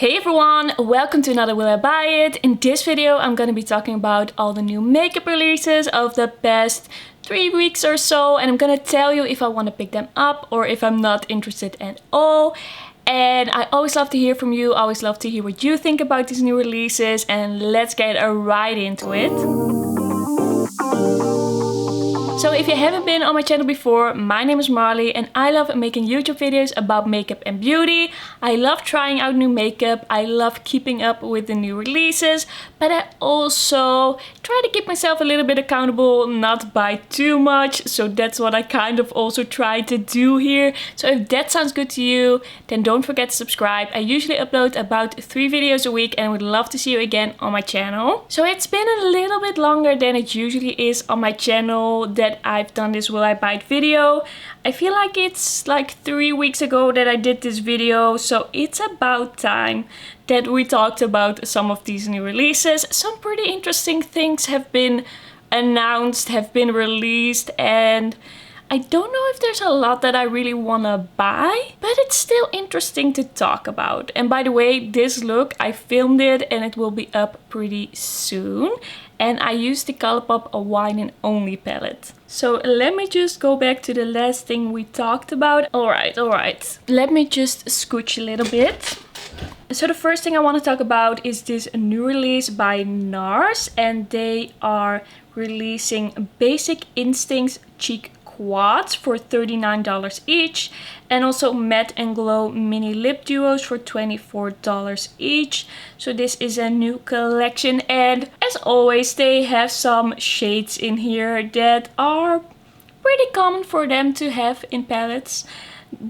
Hey everyone, welcome to another Will I Buy It. In this video I'm gonna be talking about all the new makeup releases of the past 3 weeks or so, and I'm gonna tell you if I want to pick them up or if I'm not interested at all. And I always love to hear from you, I always love to hear what you think about these new releases, and let's get right into it. So if you haven't been on my channel before, my name is Marley and I love making YouTube videos about makeup and beauty. I love trying out new makeup, I love keeping up with the new releases, but I also try to keep myself a little bit accountable, not buy too much. So that's what I kind of also try to do here. So if that sounds good to you, then don't forget to subscribe. I usually upload about 3 videos a week and would love to see you again on my channel. So it's been a little bit longer than it usually is on my channel that I've done this Will I Buy It video. I feel like it's like 3 weeks ago that I did this video, so it's about time that we talked about some of these new releases. Some pretty interesting things have been announced, have been released, and I don't know if there's a lot that I really want to buy, but it's still interesting to talk about. And by the way, this look, I filmed it and it will be up pretty soon. And I used the Colourpop A Wine and Only palette. So let me just go back to the last thing we talked about. Alright. Let me just scooch a little bit. So the first thing I want to talk about is this new release by Nars. And they are releasing Basic Instincts Cheek Quads for $39 each, and also Matte and Glow mini lip duos for $24 each. So this is a new collection, and as always they have some shades in here that are pretty common for them to have in palettes.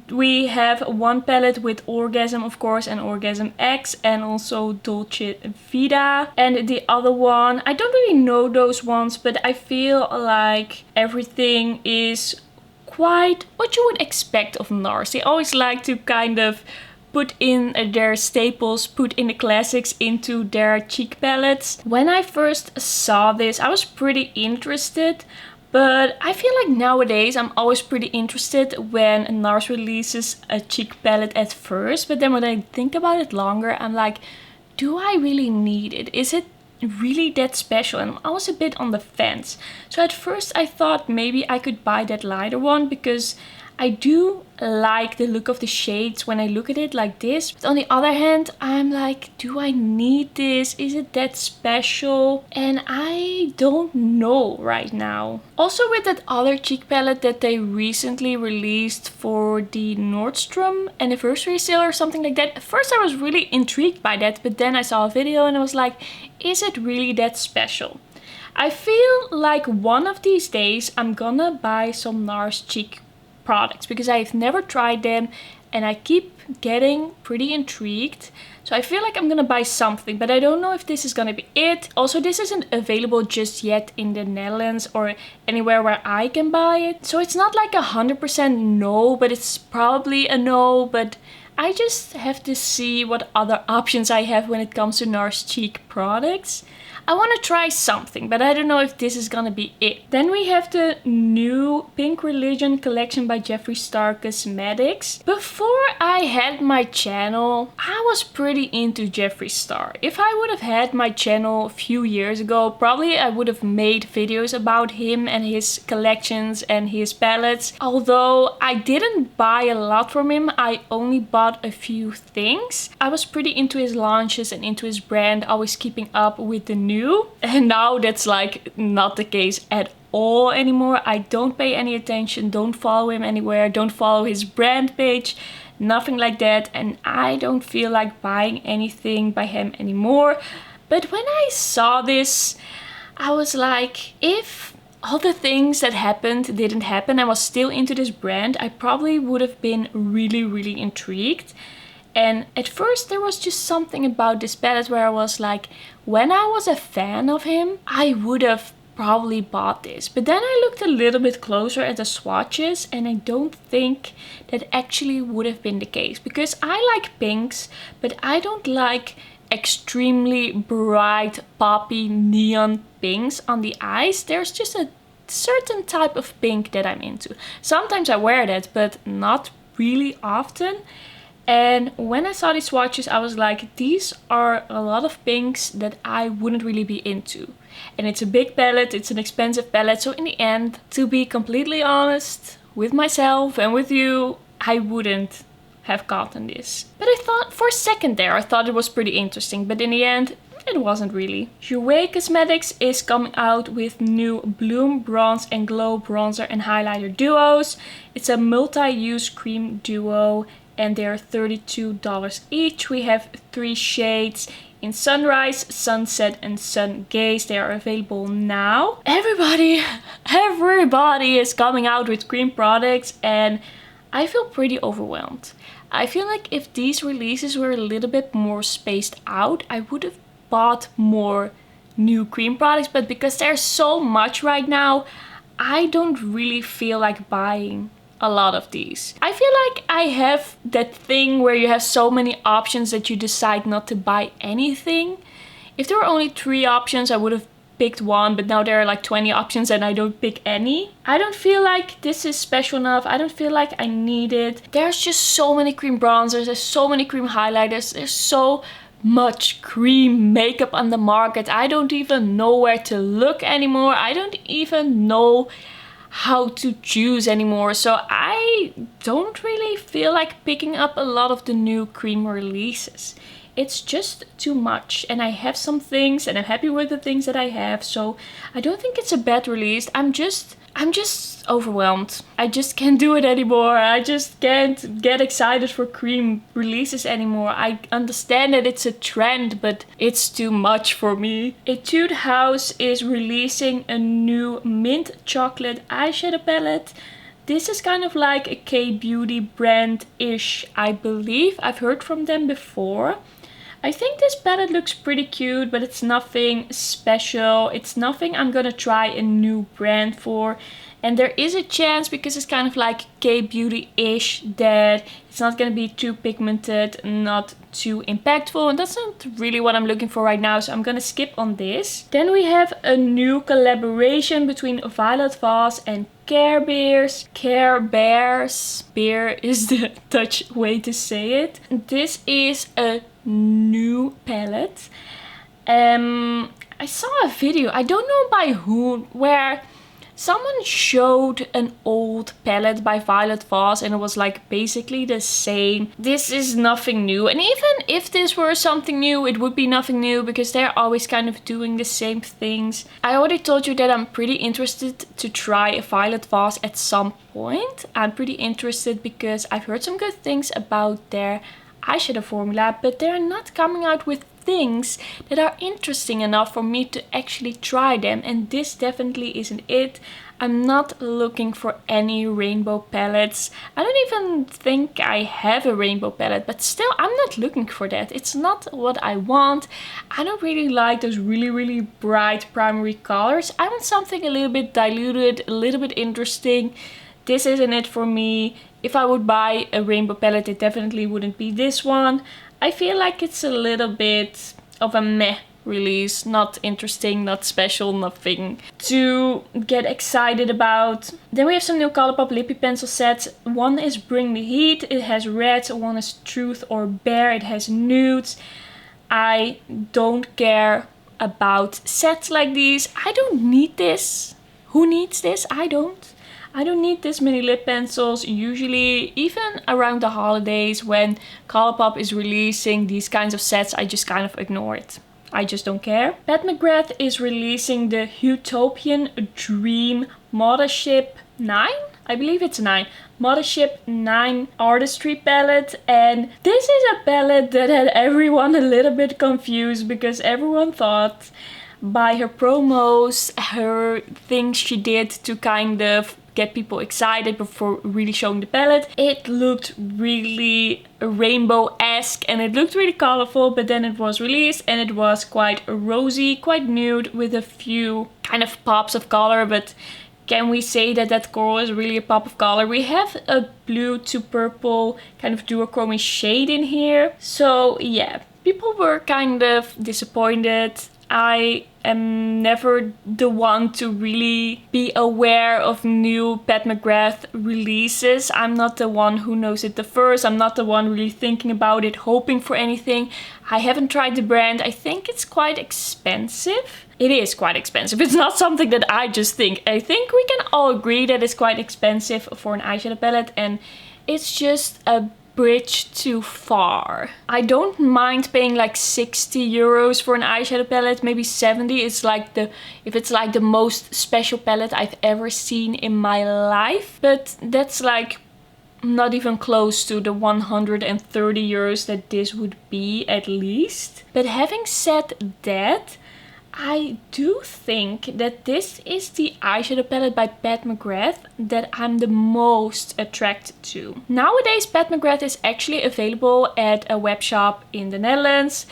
We have one palette with Orgasm, of course, and Orgasm X, and also Dolce Vita. And the other one, I don't really know those ones, but I feel like everything is quite what you would expect of Nars. They always like to kind of put in their staples, put in the classics into their cheek palettes. When I first saw this, I was pretty interested. But I feel like nowadays I'm always pretty interested when Nars releases a cheek palette at first. But then when I think about it longer, I'm like, do I really need it? Is it really that special? And I was a bit on the fence. So at first I thought maybe I could buy that lighter one because I do like the look of the shades when I look at it like this. But on the other hand, I'm like, do I need this? Is it that special? And I don't know right now. Also with that other cheek palette that they recently released for the Nordstrom anniversary sale or something like that. At first I was really intrigued by that, but then I saw a video and I was like, is it really that special? I feel like one of these days I'm gonna buy some Nars cheek products because I've never tried them and I keep getting pretty intrigued. So I feel like I'm gonna buy something, but I don't know if this is gonna be it. Also, this isn't available just yet in the Netherlands or anywhere where I can buy it. So it's not like 100% no, but it's probably a no. But I just have to see what other options I have when it comes to Nars cheek products. I want to try something, but I don't know if this is gonna be it. Then we have the new Pink Religion collection by Jeffree Star Cosmetics. Before I had my channel, I was pretty into Jeffree Star. If I would have had my channel a few years ago, probably I would have made videos about him and his collections and his palettes. Although I didn't buy a lot from him, I only bought a few things. I was pretty into his launches and into his brand, always keeping up with the new. And now that's like not the case at all anymore. I don't pay any attention, don't follow him anywhere, don't follow his brand page, nothing like that. And I don't feel like buying anything by him anymore. But when I saw this, I was like, if all the things that happened didn't happen, I was still into this brand, I probably would have been really intrigued. And at first there was just something about this palette where I was like, when I was a fan of him, I would have probably bought this. But then I looked a little bit closer at the swatches and I don't think that actually would have been the case. Because I like pinks, but I don't like extremely bright poppy neon pinks on the eyes. There's just a certain type of pink that I'm into. Sometimes I wear that, but not really often. And when I saw these swatches, I was like, these are a lot of pinks that I wouldn't really be into. And it's a big palette, it's an expensive palette. So in the end, to be completely honest with myself and with you, I wouldn't have gotten this. But I thought for a second there, I thought it was pretty interesting. But in the end, it wasn't really. Jouer Cosmetics is coming out with new Bloom Bronze and Glow Bronzer and Highlighter duos. It's a multi-use cream duo and they're $32 each. We have 3 shades in Sunrise, Sunset and Sun Gaze. They are available now. Everybody is coming out with cream products and I feel pretty overwhelmed. I feel like if these releases were a little bit more spaced out, I would have bought more new cream products, but because there's so much right now, I don't really feel like buying a lot of these. I feel like I have that thing where you have so many options that you decide not to buy anything. If there were only 3 options, I would have picked one, but now there are like 20 options and I don't pick any. I don't feel like this is special enough. I don't feel like I need it. There's just so many cream bronzers, there's so many cream highlighters, there's so much cream makeup on the market. I don't even know where to look anymore. I don't even know how to choose anymore. So I don't really feel like picking up a lot of the new cream releases. It's just too much and I have some things and I'm happy with the things that I have. So I don't think it's a bad release. I'm just overwhelmed. I just can't do it anymore. I just can't get excited for cream releases anymore. I understand that it's a trend, but it's too much for me. Etude House is releasing a new mint chocolate eyeshadow palette. This is kind of like a K-beauty brand-ish, I believe. I've heard from them before. I think this palette looks pretty cute, but it's nothing special. It's nothing I'm gonna try a new brand for. And there is a chance, because it's kind of like K-beauty-ish, that it's not gonna be too pigmented, not too impactful. And that's not really what I'm looking for right now, so I'm gonna skip on this. Then we have a new collaboration between Violet Voss and Care Bears. Care Bears. Bear is the Dutch way to say it. This is a new palette. I saw a video, I don't know by who, where someone showed an old palette by Violet Voss and it was like basically the same. This is nothing new, and even if this were something new, it would be nothing new because they're always kind of doing the same things. I already told you that I'm pretty interested to try a Violet Voss at some point. I'm pretty interested because I've heard some good things about their eyeshadow formula, but they're not coming out with things that are interesting enough for me to actually try them, and this definitely isn't it. I'm not looking for any rainbow palettes. I don't even think I have a rainbow palette, but still I'm not looking for that. It's not what I want. I don't really like those really bright primary colors. I want something a little bit diluted, a little bit interesting. This isn't it for me. If I would buy a rainbow palette, it definitely wouldn't be this one. I feel like it's a little bit of a meh release. Not interesting, not special, nothing to get excited about. Then we have some new Colourpop Lippie pencil sets. One is Bring the Heat. It has red. One is Truth or Bear. It has nudes. I don't care about sets like these. I don't need this. Who needs this? I don't need this many lip pencils. Usually, even around the holidays when Colourpop is releasing these kinds of sets, I just kind of ignore it. I just don't care. McGrath is releasing the Huetopian Dream Mothership 9? I believe it's 9. Mothership 9 Artistry palette. And this is a palette that had everyone a little bit confused because everyone thought by her promos, her things she did to kind of get people excited before really showing the palette, it looked really rainbow-esque and it looked really colorful, but then it was released and it was quite rosy, quite nude with a few kind of pops of color. But can we say that that coral is really a pop of color? We have a blue to purple kind of duochrome shade in here. So yeah, people were kind of disappointed. I am never the one to really be aware of new Pat McGrath releases. I'm not the one who knows it the first. I'm not the one really thinking about it, hoping for anything. I haven't tried the brand. I think it's quite expensive. It is quite expensive. It's not something that I just think. I think we can all agree that it's quite expensive for an eyeshadow palette, and it's just a bridge too far. I don't mind paying like 60 euros for an eyeshadow palette, maybe 70. It's like if it's like the most special palette I've ever seen in my life. But that's like not even close to the 130 euros that this would be at least. But having said that, I do think that this is the eyeshadow palette by Pat McGrath that I'm the most attracted to. Nowadays, Pat McGrath is actually available at a web shop in the Netherlands.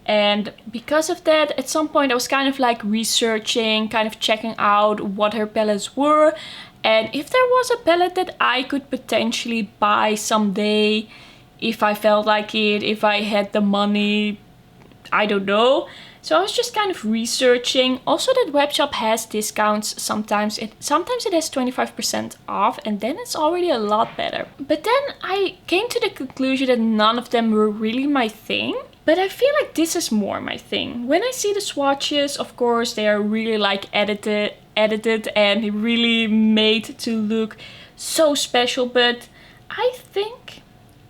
And because of that, at some point I was kind of like researching, kind of checking out what her palettes were. And if there was a palette that I could potentially buy someday, if I felt like it, if I had the money, I don't know. So I was just kind of researching. Also, that webshop has discounts sometimes. Sometimes it has 25% off, and then it's already a lot better. But then I came to the conclusion that none of them were really my thing. But I feel like this is more my thing. When I see the swatches, of course, they are really like edited and really made to look so special. But I think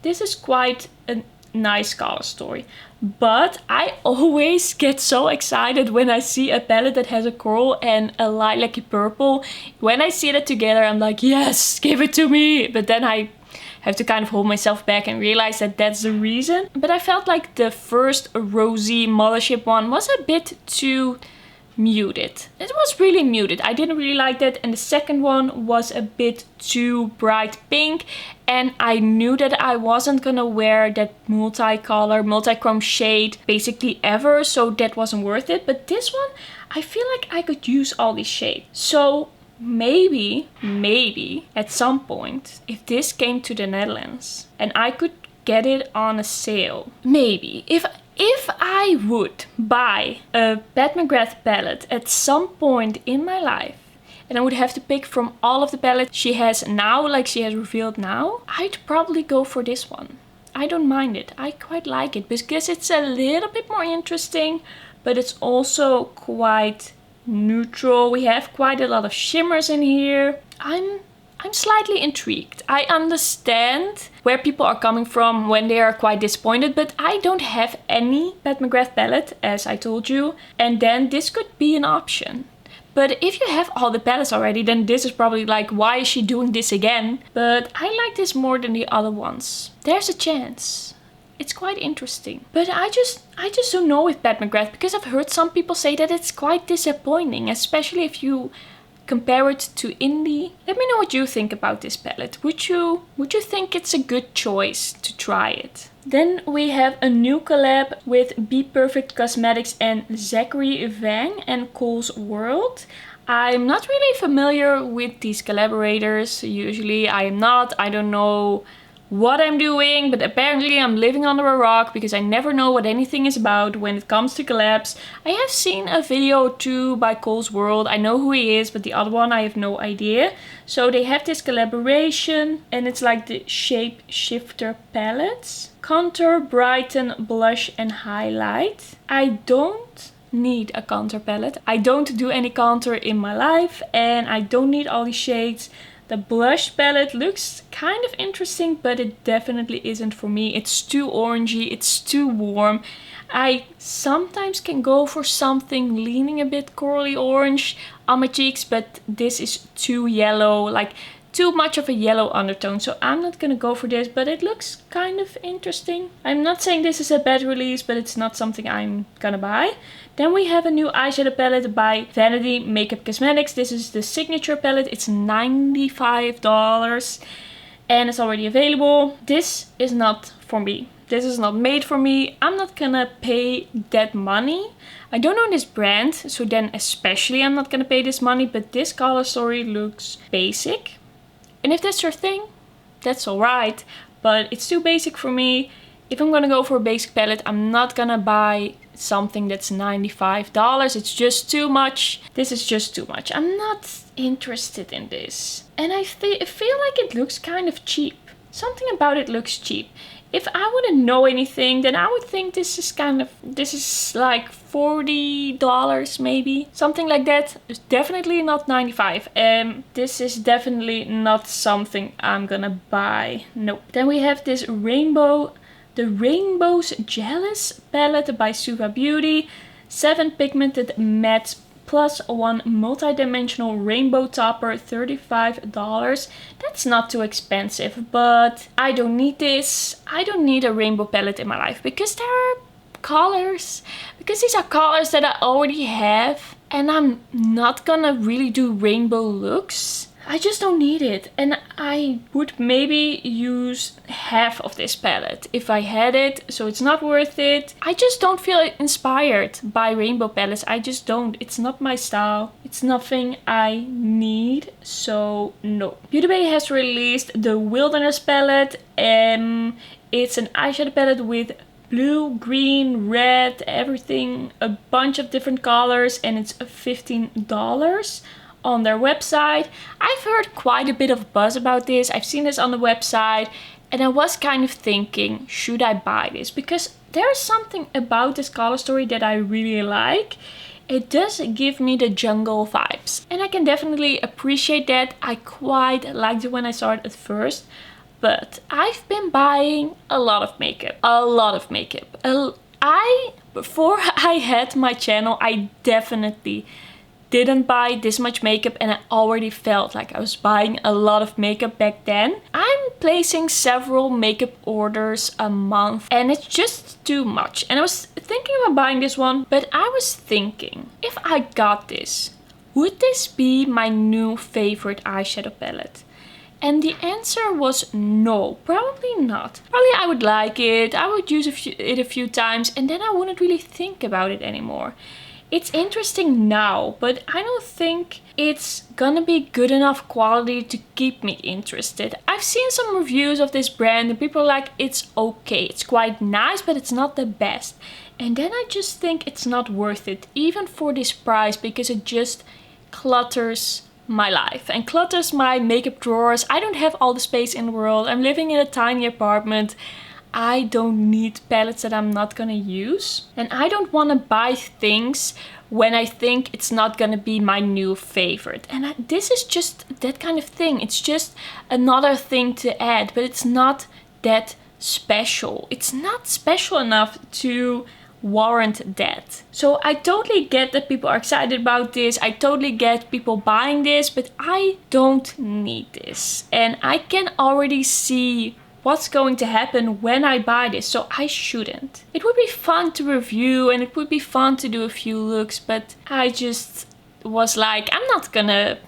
this is quite a nice color story. But I always get so excited when I see a palette that has a coral and a lilac-y purple. When I see that together, I'm like, yes, give it to me. But then I have to kind of hold myself back and realize that that's the reason. But I felt like the first rosy mothership one was a bit too muted. It was really muted. I didn't really like that. And the second one was a bit too bright pink. And I knew that I wasn't gonna wear that multicolor, multi-chrome shade basically ever. So that wasn't worth it. But this one, I feel like I could use all these shades. So maybe at some point, if this came to the Netherlands and I could get it on a sale, maybe. If I would buy a Pat McGrath palette at some point in my life, and I would have to pick from all of the palettes she has now, like she has revealed now, I'd probably go for this one. I don't mind it. I quite like it because it's a little bit more interesting, but it's also quite neutral. We have quite a lot of shimmers in here. I'm slightly intrigued. I understand where people are coming from when they are quite disappointed, but I don't have any Pat McGrath palette, as I told you, and then this could be an option. But if you have all the palettes already, then this is probably like, why is she doing this again? But I like this more than the other ones. There's a chance. It's quite interesting. But I just don't know with Pat McGrath, because I've heard some people say that it's quite disappointing, especially if you compare it to indie. Let me know what you think about this palette. Would you think it's a good choice to try it? Then we have a new collab with BPerfect Cosmetics and Zackary, Zang and Cohlsworld. I'm not really familiar with these collaborators. Usually I am not. I don't know what I'm doing, but apparently I'm living under a rock because I never know what anything is about when it comes to collabs. I have seen a video too by Cohlsworld. I know who he is, but the other one I have no idea. So they have this collaboration and it's like the Shape Shifter palettes. Contour, brighten, blush and highlight. I don't need a contour palette. I don't do any contour in my life and I don't need all these shades. The blush palette looks kind of interesting, but it definitely isn't for me. It's too orangey, it's too warm. I sometimes can go for something leaning a bit corally orange on my cheeks, but this is too yellow, like too much of a yellow undertone. So I'm not gonna go for this, but it looks kind of interesting. I'm not saying this is a bad release, but it's not something I'm gonna buy. Then we have a new eyeshadow palette by Vanity Makeup Cosmetics. This is the signature palette. It's $95 and it's already available. This is not for me. This is not made for me. I'm not gonna pay that money. I don't know this brand, so then especially I'm not gonna pay this money, but this color story looks basic. And if that's your thing, that's alright, but it's too basic for me. If I'm gonna go for a basic palette, I'm not gonna buy something that's $95. It's just too much. This is just too much. I'm not interested in this. And I feel like it looks kind of cheap. Something about it looks cheap. If I wouldn't know anything, then I would think this is like $40 maybe. Something like that. It's definitely not 95. This is definitely not something I'm gonna buy. Nope. Then we have this the Rainbow's Jealous palette by Suva Beauty. 7 pigmented mattes plus 1 multi-dimensional rainbow topper, $35. That's not too expensive, but I don't need this. I don't need a rainbow palette in my life because there are colors. Because these are colors that I already have and I'm not gonna really do rainbow looks. I just don't need it, and I would maybe use half of this palette if I had it, so it's not worth it. I just don't feel inspired by rainbow palettes. I just don't. It's not my style. It's nothing I need, so no. Beauty Bay has released the Wilderness palette. It's an eyeshadow palette with blue, green, red, everything, a bunch of different colors, and it's $15. On their website. I've heard quite a bit of buzz about this. I've seen this on the website and I was kind of thinking, should I buy this? Because there's something about this color story that I really like. It does give me the jungle vibes and I can definitely appreciate that. I quite liked it when I saw it at first, but I've been buying a lot of makeup. Before I had my channel, I definitely didn't buy this much makeup and I already felt like I was buying a lot of makeup back then. I'm placing several makeup orders a month and it's just too much. And I was thinking about buying this one, but I was thinking, if I got this, would this be my new favorite eyeshadow palette? And the answer was no, probably not. Probably I would like it, I would use it a few times and then I wouldn't really think about it anymore. It's interesting now, but I don't think it's gonna be good enough quality to keep me interested. I've seen some reviews of this brand and people are like, it's okay, it's quite nice, but it's not the best. And then I just think it's not worth it, even for this price, because it just clutters my life and clutters my makeup drawers. I don't have all the space in the world. I'm living in a tiny apartment. I don't need palettes that I'm not gonna use. And I don't wanna buy things when I think it's not gonna be my new favorite. And this is just that kind of thing. It's just another thing to add, but it's not that special. It's not special enough to warrant that. So I totally get that people are excited about this. I totally get people buying this, but I don't need this. And I can already see what's going to happen when I buy this, so I shouldn't. It would be fun to review and it would be fun to do a few looks, but I just was like, I'm not gonna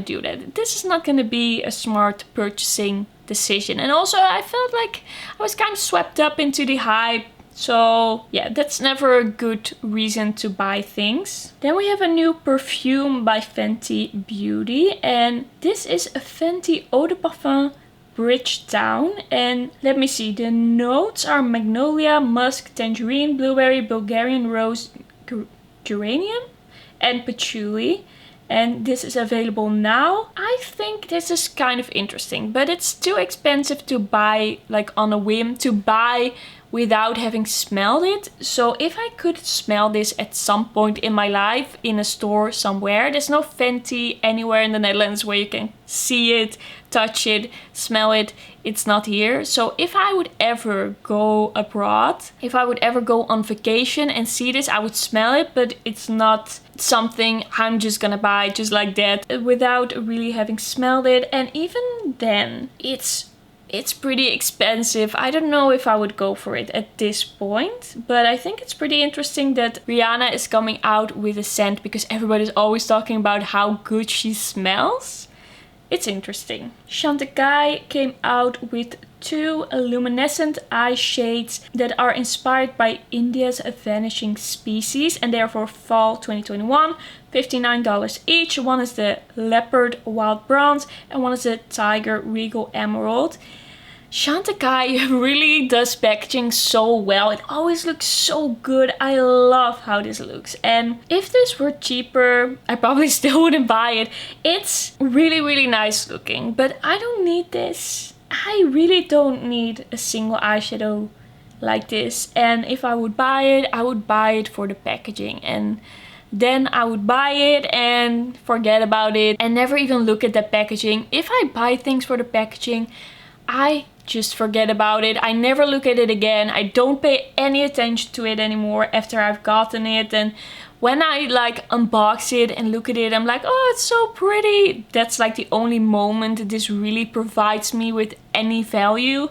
do that. This is not gonna be a smart purchasing decision. And also I felt like I was kind of swept up into the hype. So yeah, that's never a good reason to buy things. Then we have a new perfume by Fenty Beauty, and this is a Fenty Eau de Parfum Bridgetown, and let me see, the notes are magnolia, musk, tangerine, blueberry, Bulgarian rose, geranium and patchouli, and this is available now. I think this is kind of interesting, but it's too expensive to buy like on a whim, to buy without having smelled it. So if I could smell this at some point in my life in a store somewhere, there's no Fenty anywhere in the Netherlands where you can see it, touch it, smell it. It's not here. So if I would ever go abroad, if I would ever go on vacation and see this, I would smell it, but it's not something I'm just gonna buy just like that without really having smelled it. And even then, it's pretty expensive. I don't know if I would go for it at this point, but I think it's pretty interesting that Rihanna is coming out with a scent because everybody's always talking about how good she smells. It's interesting. Chantecaille came out with 2 luminescent eye shades that are inspired by India's vanishing species, and they are for fall 2021. $59 each. One is the Leopard Wild Bronze and one is the Tiger Regal Emerald. Chantecaille really does packaging so well. It always looks so good. I love how this looks. And if this were cheaper, I probably still wouldn't buy it. It's really, really nice looking, but I don't need this. I really don't need a single eyeshadow like this. And if I would buy it, I would buy it for the packaging. And then I would buy it and forget about it and never even look at the packaging. If I buy things for the packaging, I just forget about it. I never look at it again. I don't pay any attention to it anymore after I've gotten it. And when I like unbox it and look at it, I'm like, oh, it's so pretty. That's like the only moment this really provides me with any value.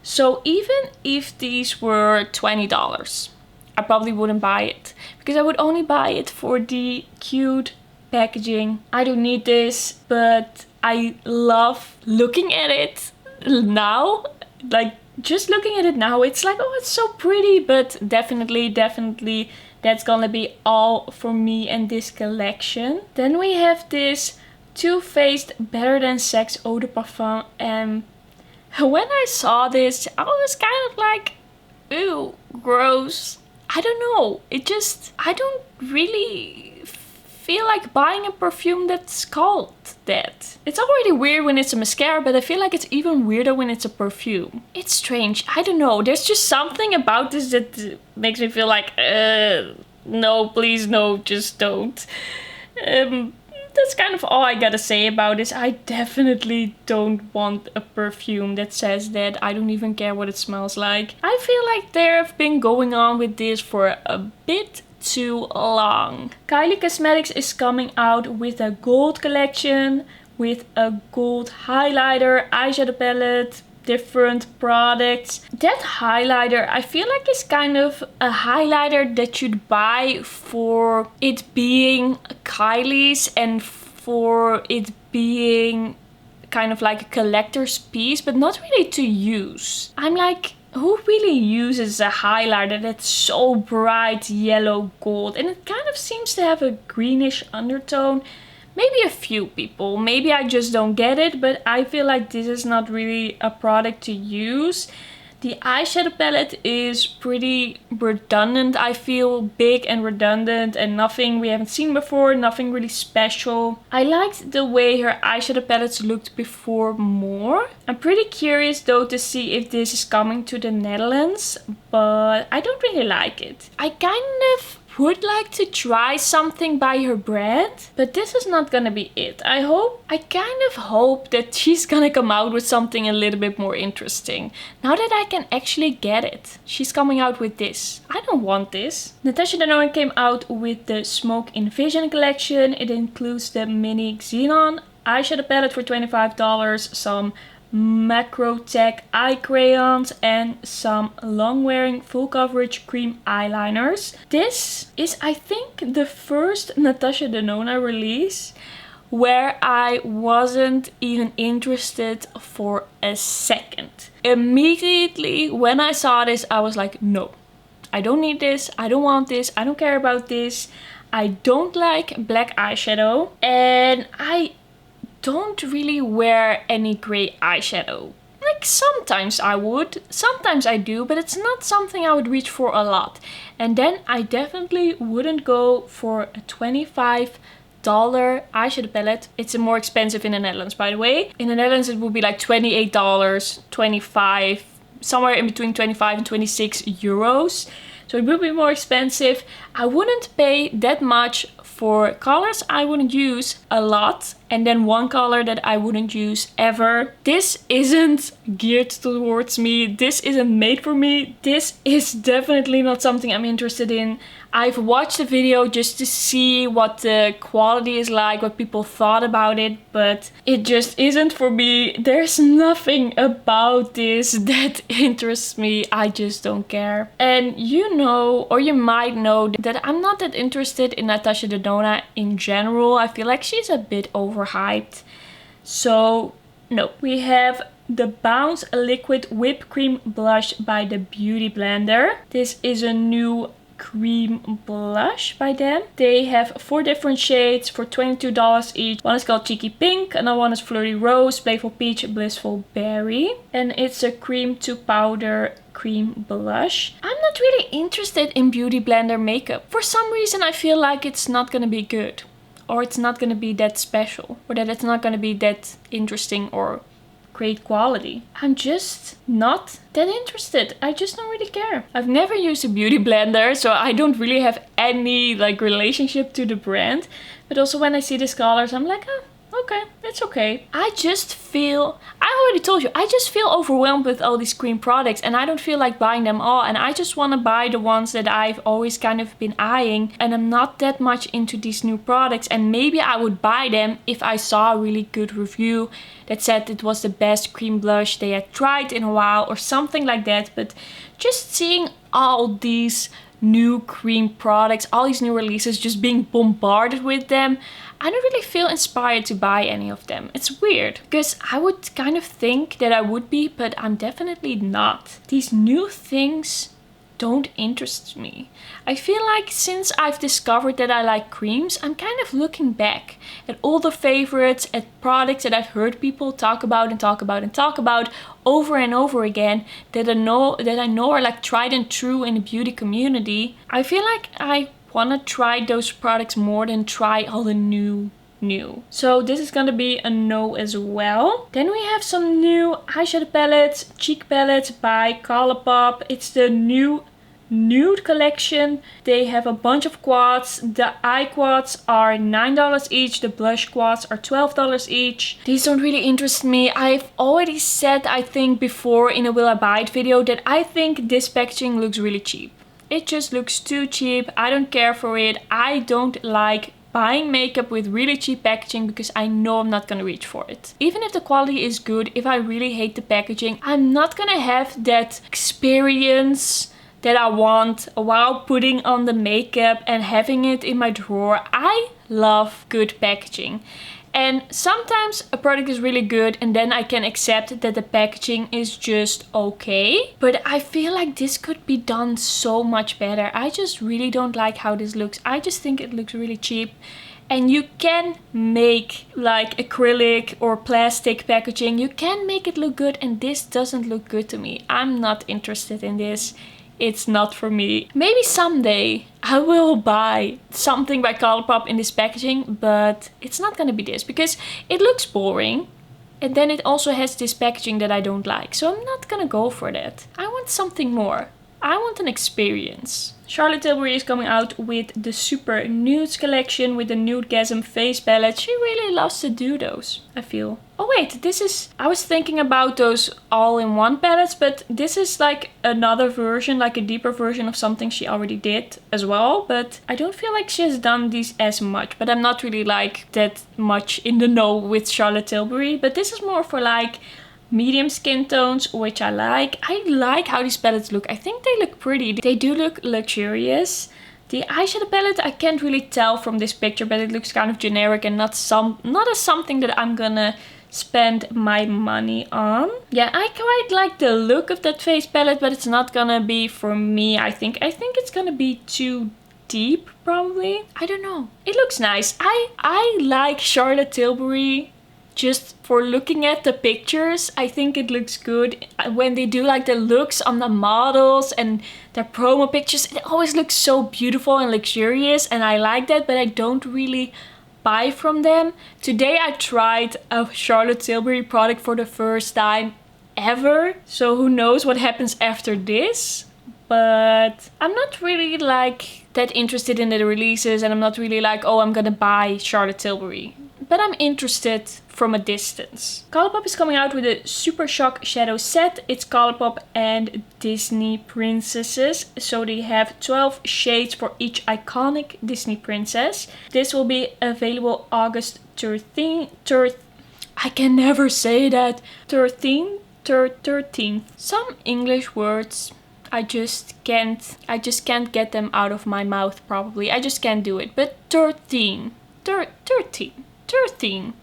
So even if these were $20, I probably wouldn't buy it, because I would only buy it for the cute packaging. I don't need this, but I love looking at it now. Like, just looking at it now, it's like, oh, it's so pretty. But definitely that's gonna be all for me and this collection. Then we have this Too Faced Better Than Sex Eau de Parfum, and when I saw this, I was kind of like, ew, gross. I don't know, I don't really feel like buying a perfume that's called that. It's already weird when it's a mascara, but I feel like it's even weirder when it's a perfume. It's strange, I don't know, there's just something about this that makes me feel like, no, please, no, just don't. That's kind of all I gotta say about this. I definitely don't want a perfume that says that. I don't even care what it smells like. I feel like they have been going on with this for a bit too long. Kylie Cosmetics is coming out with a gold collection with a gold highlighter, eyeshadow palette, different products. That highlighter, I feel like is kind of a highlighter that you'd buy for it being Kylie's and for it being kind of like a collector's piece, but not really to use. I'm like, who really uses a highlighter that's so bright yellow gold? And it kind of seems to have a greenish undertone. Maybe a few people, maybe I just don't get it, but I feel like this is not really a product to use. The eyeshadow palette is pretty redundant. I feel big and redundant and nothing we haven't seen before, nothing really special. I liked the way her eyeshadow palettes looked before more. I'm pretty curious though to see if this is coming to the Netherlands, but I don't really like it. I kind of would like to try something by her brand, but this is not gonna be it. I kind of hope that she's gonna come out with something a little bit more interesting. Now that I can actually get it. She's coming out with this. I don't want this. Natasha Denona came out with the Smoke Invasion collection. It includes the mini Xenon eyeshadow palette for $25, some macro tech eye crayons and some long wearing full coverage cream eyeliners. This is, I think, the first Natasha Denona release where I wasn't even interested for a second. Immediately when I saw this, I was like, no, I don't need this, I don't want this, I don't care about this. I don't like black eyeshadow and I don't really wear any grey eyeshadow. Like sometimes I would, sometimes I do, but it's not something I would reach for a lot. And then I definitely wouldn't go for a $25 eyeshadow palette. It's more expensive in the Netherlands, by the way. In the Netherlands it would be like $28, $25, somewhere in between 25 and 26 euros. So it would be more expensive. I wouldn't pay that much for colors I wouldn't use a lot, and then one color that I wouldn't use ever. This isn't geared towards me. This isn't made for me. This is definitely not something I'm interested in. I've watched the video just to see what the quality is like, what people thought about it, but it just isn't for me. There's nothing about this that interests me. I just don't care. And you know, or you might know, that I'm not that interested in Natasha Denona in general. I feel like she's a bit overhyped. So no. We have the Bounce Liquid Whipped Cream Blush by the Beauty Blender. This is a new cream blush by them. They have 4 different shades for $22 each. One is called Cheeky Pink, another one is Flirty Rose, Playful Peach, Blissful Berry. And it's a cream to powder cream blush. I'm not really interested in Beauty Blender makeup. For some reason I feel like it's not gonna be good. Or it's not gonna be that special. Or that it's not gonna be that interesting or great quality. I'm just not that interested. I just don't really care. I've never used a beauty blender, so I don't really have any like relationship to the brand. But also when I see these colors, I'm like, oh, okay, it's okay. I just feel, I already told you, I just feel overwhelmed with all these cream products and I don't feel like buying them all. And I just want to buy the ones that I've always kind of been eyeing. And I'm not that much into these new products. And maybe I would buy them if I saw a really good review that said it was the best cream blush they had tried in a while or something like that. But just seeing all these new cream products, all these new releases, just being bombarded with them, I don't really feel inspired to buy any of them. It's weird because I would kind of think that I would be, but I'm definitely not. These new things don't interest me. I feel like since I've discovered that I like creams, I'm kind of looking back at all the favorites, at products that I've heard people talk about and talk about and talk about over and over again that I know are like tried and true in the beauty community. I feel like I want to try those products more than try all the new. So this is gonna be a no as well. Then we have some new eyeshadow palettes, cheek palettes by Colourpop. It's the new nude collection. They have a bunch of quads. The eye quads are $9 each. The blush quads are $12 each. These don't really interest me. I've already said, I think before in a Will I Buy It video, that I think this packaging looks really cheap. It just looks too cheap. I don't care for it. I don't like buying makeup with really cheap packaging because I know I'm not gonna reach for it. Even if the quality is good, if I really hate the packaging, I'm not gonna have that experience that I want while putting on the makeup and having it in my drawer. I love good packaging. And sometimes a product is really good and then I can accept that the packaging is just okay. But I feel like this could be done so much better. I just really don't like how this looks. I just think it looks really cheap. And you can make like acrylic or plastic packaging. You can make it look good and this doesn't look good to me. I'm not interested in this. It's not for me. Maybe someday I will buy something by Colourpop in this packaging, but it's not gonna be this because it looks boring. And then it also has this packaging that I don't like. So I'm not gonna go for that. I want something more. I want an experience. Charlotte Tilbury is coming out with the Super Nudes collection with the Nudegasm face palette. She really loves to do those, I feel. Oh wait, this is... I was thinking about those all-in-one palettes, but this is like another version, like a deeper version of something she already did as well. But I don't feel like she has done these as much. But I'm not really like that much in the know with Charlotte Tilbury. But this is more for like medium skin tones, which I like. I like how these palettes look. I think they look pretty. They do look luxurious. The eyeshadow palette, I can't really tell from this picture, but it looks kind of generic and not as something that I'm gonna spend my money on. Yeah, I quite like the look of that face palette, but it's not gonna be for me. I think it's gonna be too deep, probably. I don't know. It looks nice. I like Charlotte Tilbury. Just for looking at the pictures, I think it looks good. When they do like the looks on the models and their promo pictures, it always looks so beautiful and luxurious, and I like that, but I don't really buy from them. Today I tried a Charlotte Tilbury product for the first time ever, so who knows what happens after this. But I'm not really like that interested in the releases, and I'm not really like, oh, I'm gonna buy Charlotte Tilbury. But I'm interested from a distance. Colourpop is coming out with a Super Shock Shadow set. It's Colourpop and Disney princesses. So they have 12 shades for each iconic Disney princess. This will be available August 13th. I can never say that. 13th. Some English words, I just can't get them out of my mouth probably. I just can't do it. But 13.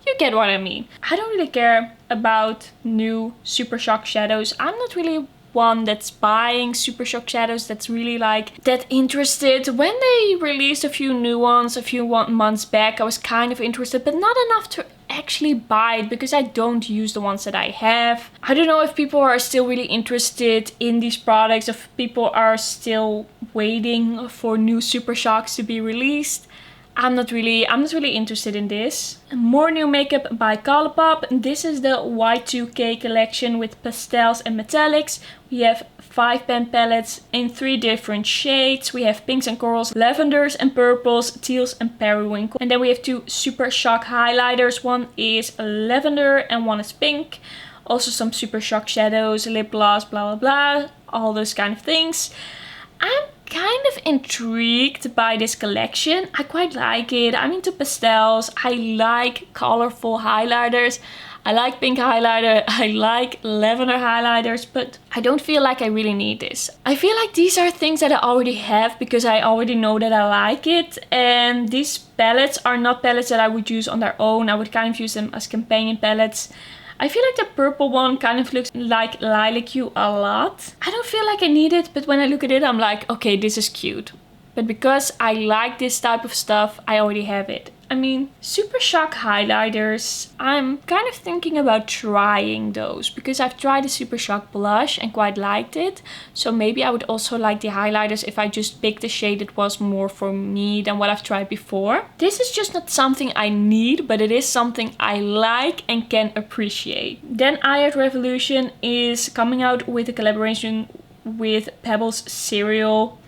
You get what I mean. I don't really care about new Super Shock shadows. I'm not really one that's buying Super Shock shadows, that's really like that interested. When they released a few new ones a few months back, I was kind of interested, but not enough to actually buy it because I don't use the ones that I have. I don't know if people are still really interested in these products, if people are still waiting for new Super Shocks to be released. I'm not really interested in this. More new makeup by Colourpop. This is the Y2K collection with pastels and metallics. We have 5 pen palettes in 3 different shades. We have pinks and corals, lavenders and purples, teals and periwinkle. And then we have 2 Super Shock highlighters. One is lavender and one is pink. Also some Super Shock shadows, lip gloss, blah blah blah. All those kind of things. I'm kind of intrigued by this collection. I quite like it. I'm into pastels. I like colorful highlighters. I like pink highlighter. I like lavender highlighters, but I don't feel like I really need this. I feel like these are things that I already have because I already know that I like it. And these palettes are not palettes that I would use on their own. I would kind of use them as companion palettes. I feel like the purple one kind of looks like Lilac Hue a lot. I don't feel like I need it, but when I look at it, I'm like, okay, this is cute. But because I like this type of stuff, I already have it. I mean, Super Shock highlighters, I'm kind of thinking about trying those because I've tried the Super Shock blush and quite liked it. So maybe I would also like the highlighters if I just picked a shade that was more for me than what I've tried before. This is just not something I need, but it is something I like and can appreciate. Then Eye Art Revolution is coming out with a collaboration with Pebbles Cereal.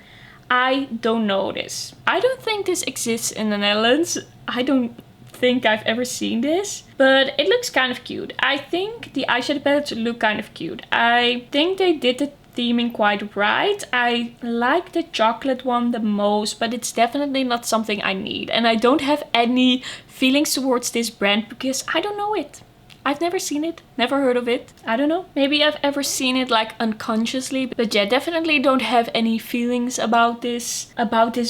I don't know this. I don't think this exists in the Netherlands. I don't think I've ever seen this, but it looks kind of cute. I think the eyeshadow palettes look kind of cute. I think they did the theming quite right. I like the chocolate one the most, but it's definitely not something I need. And I don't have any feelings towards this brand because I don't know it. I've never seen it, never heard of it. I don't know. Maybe I've ever seen it like unconsciously, but yeah, definitely don't have any feelings about this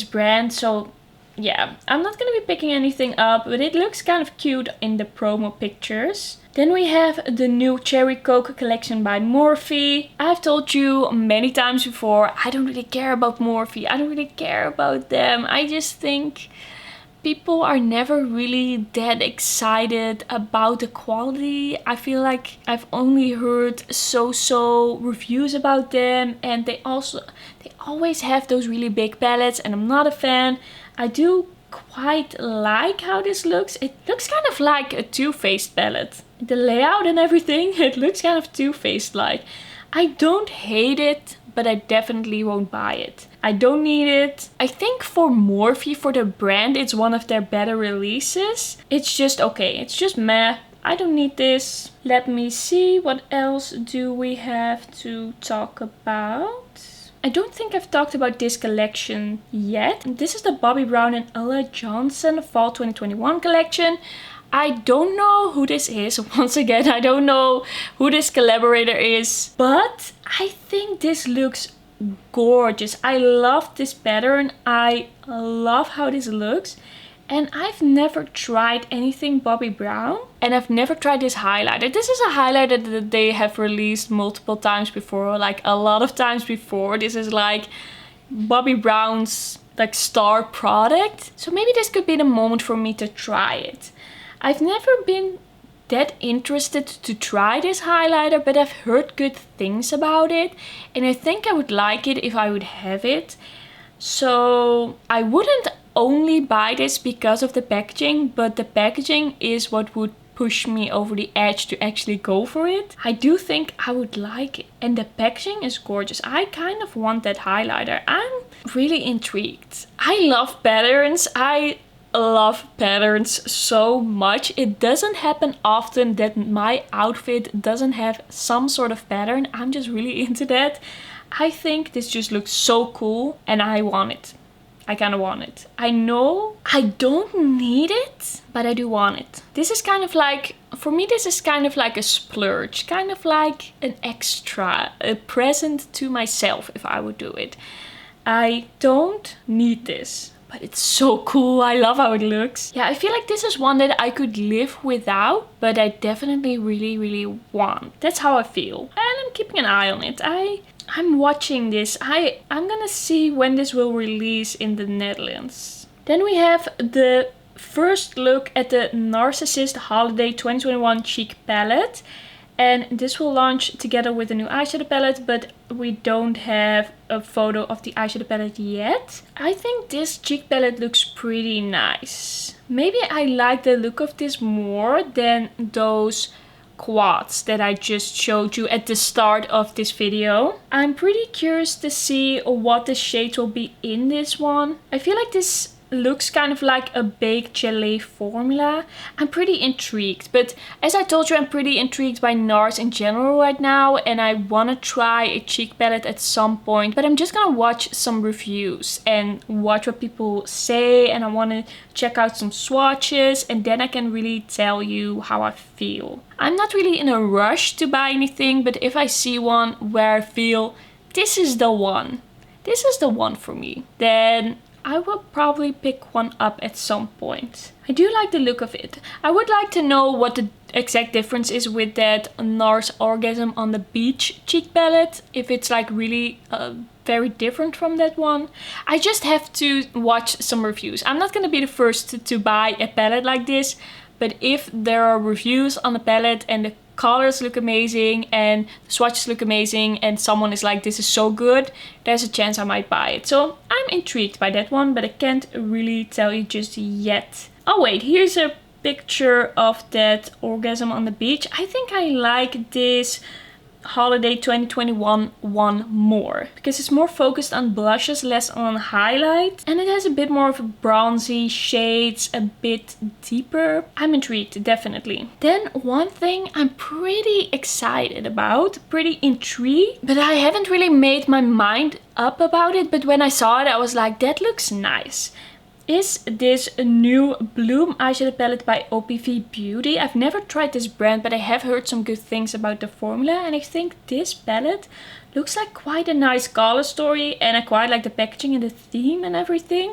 brand. So yeah, I'm not gonna be picking anything up, but it looks kind of cute in the promo pictures. Then we have the new Cherry Coke collection by Morphe. I've told you many times before, I don't really care about Morphe. I don't really care about them. I just think people are never really that excited about the quality. I feel like I've only heard so-so reviews about them, and they always have those really big palettes, and I'm not a fan. I do quite like how this looks. It looks kind of like a Too Faced palette. The layout and everything, it looks kind of Too Faced like. I don't hate it, but I definitely won't buy it. I don't need it. I think for Morphe, for the brand, it's one of their better releases. It's just okay. It's just meh. I don't need this. Let me see. What else do we have to talk about? I don't think I've talked about this collection yet. This is the Bobbi Brown and Ulla Johnson Fall 2021 collection. I don't know who this is. Once again, I don't know who this collaborator is. But I think this looks gorgeous. I love this pattern. I love how this looks. And I've never tried anything Bobbi Brown. And I've never tried this highlighter. This is a highlighter that they have released multiple times before. Like a lot of times before. This is like Bobbi Brown's like star product. So maybe this could be the moment for me to try it. I've never been that interested to try this highlighter, but I've heard good things about it. And I think I would like it if I would have it. So I wouldn't only buy this because of the packaging, but the packaging is what would push me over the edge to actually go for it. I do think I would like it. And the packaging is gorgeous. I kind of want that highlighter. I'm really intrigued. I love patterns. I love patterns so much. It doesn't happen often that my outfit doesn't have some sort of pattern. I'm just really into that. I think this just looks so cool and I want it. I kind of want it. I know I don't need it, but I do want it. This is kind of like, for me this is kind of like a splurge. Kind of like an extra, a present to myself if I would do it. I don't need this, but it's so cool. I love how it looks. Yeah, I feel like this is one that I could live without, but I definitely really want. That's how I feel. And I'm keeping an eye on it. I'm watching this. I'm gonna see when this will release in the Netherlands. Then we have the first look at the Narcissist Holiday 2021 Cheek Palette. And this will launch together with the new eyeshadow palette, but we don't have a photo of the eyeshadow palette yet. I think this cheek palette looks pretty nice. Maybe I like the look of this more than those quads that I just showed you at the start of this video. I'm pretty curious to see what the shades will be in this one. I feel like this looks kind of like a baked gelée formula. I'm pretty intrigued, but as I told you, I'm pretty intrigued by Nars in general right now, and I want to try a cheek palette at some point, but I'm just gonna watch some reviews and watch what people say, and I want to check out some swatches, and then I can really tell you how I feel. I'm not really in a rush to buy anything, but if I see one where I feel this is the one for me, then I will probably pick one up at some point. I do like the look of it. I would like to know what the exact difference is with that Nars Orgasm on the Beach cheek palette. If it's like really very different from that one. I just have to watch some reviews. I'm not gonna be the first to buy a palette like this, but if there are reviews on the palette and the colors look amazing and the swatches look amazing and someone is like, this is so good, there's a chance I might buy it. So I'm intrigued by that one, but I can't really tell you just yet. Oh wait, here's a picture of that Orgasm on the Beach. I think I like this Holiday 2021 one more because it's more focused on blushes, less on highlight, and it has a bit more of a bronzy shades, a bit deeper. I'm intrigued, definitely. Then one thing I'm pretty excited about, pretty intrigued, but I haven't really made my mind up about it, but when I saw it I was like, that looks nice. Is this new Bloom eyeshadow palette by OPV Beauty. I've never tried this brand, but I have heard some good things about the formula, and I think this palette looks like quite a nice color story, and I quite like the packaging and the theme and everything.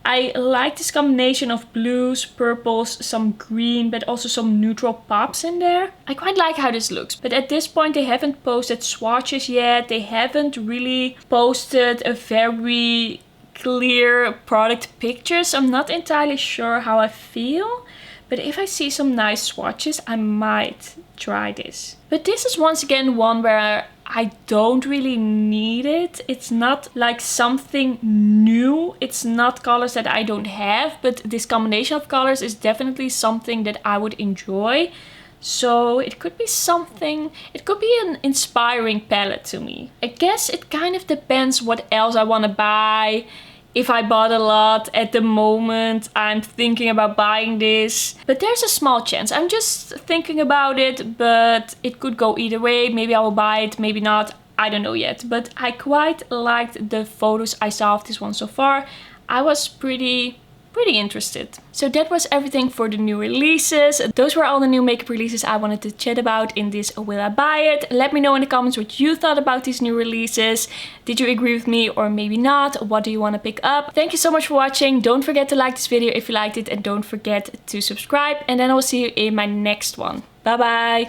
I like this combination of blues, purples, some green, but also some neutral pops in there. I quite like how this looks, but at this point they haven't posted swatches yet. They haven't really posted a very clear product pictures. I'm not entirely sure how I feel, but if I see some nice swatches I might try this. But this is once again one where I don't really need it. It's not like something new. It's not colors that I don't have, but this combination of colors is definitely something that I would enjoy. So it could be something, it could be an inspiring palette to me. I guess it kind of depends what else I want to buy. If I bought a lot at the moment, I'm thinking about buying this. But there's a small chance. I'm just thinking about it, but it could go either way. Maybe I will buy it, maybe not. I don't know yet. But I quite liked the photos I saw of this one so far. I was pretty interested. So that was everything for the new releases. Those were all the new makeup releases I wanted to chat about in this Will I Buy It? Let me know in the comments what you thought about these new releases. Did you agree with me or maybe not? What do you want to pick up? Thank you so much for watching. Don't forget to like this video if you liked it, and don't forget to subscribe, and then I will see you in my next one. Bye bye!